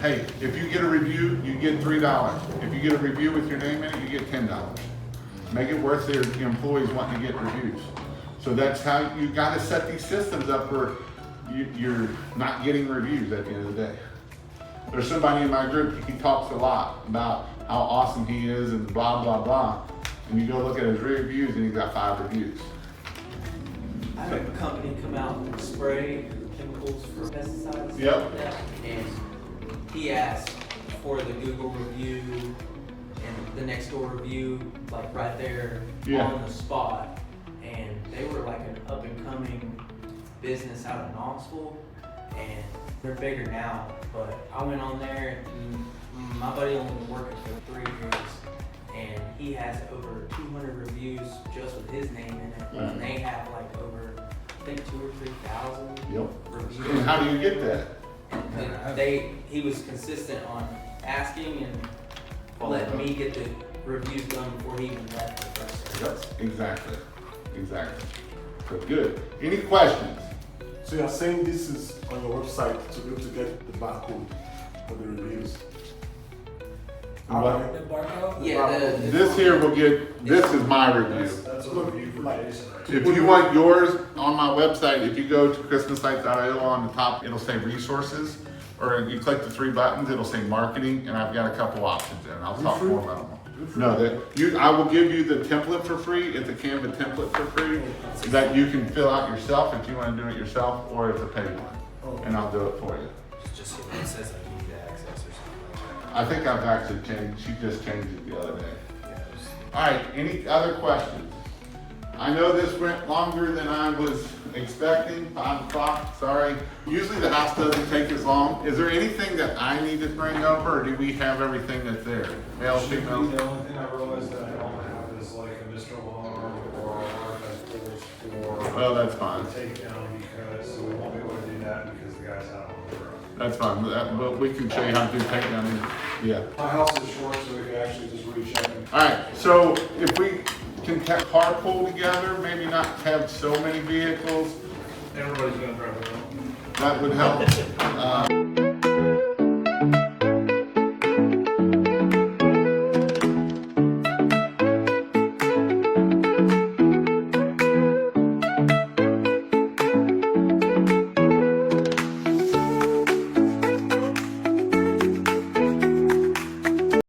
Hey, if you get a review, you get $3. If you get a review with your name in it, you get $10. Make it worth their employees wanting to get reviews. So that's how you got to set these systems up where you're not getting reviews at the end of the day. There's somebody in my group, he talks a lot about how awesome he is and blah, blah, blah. And you go look at his reviews and he's got 5 reviews. I had a company come out and spray chemicals for pesticides. Yep. And he asked for the Google review and the next door review, like right there on the spot. And they were like an up and coming business out of Knoxville, and they're bigger now. But I went on there, and my buddy only been working for 3 years, and he has over 200 reviews just with his name in it. Wow. And they have like over, I think 2,000 or 3,000 reviews. And how do you get that? He was consistent on asking and letting me get the reviews done before he even left the first service. Yep, exactly. So good. Any questions? So you're saying this is on your website to be able to get the barcode for the reviews? What? The barcode? Yeah, This here will get, this is my review. That's a review for Jason right If you want yours on my website, if you go to christmassites.io on the top, it'll say resources, or you click the 3 buttons, it'll say marketing, and I've got a couple options there, and I'll talk more about them. No, I will give you the template for free. It's a Canva template for free that you can fill out yourself if you want to do it yourself, or it's a paid one, and I'll do it for you. Just so when it says like you need access or something like that. I think I've actually changed, she just changed it the other day. Yeah, it was- All right, any other questions? I know this went longer than I was expecting, 5 o'clock, sorry. Usually the house doesn't take as long. Is there anything that I need to bring over, or do we have everything that's there? Male, Should be female? the only thing I realized that I don't have is like a Mr. Alarm or archive tools for Well, that's fine. the takedown, because we won't be able to do that because the guy's out on the road. That's fine, but we can show you how to do takedown. Yeah. My house is short, so we can actually just reach up and. All right, so if we can carpool together, maybe not have so many vehicles, Everybody's gonna drive around. that would help.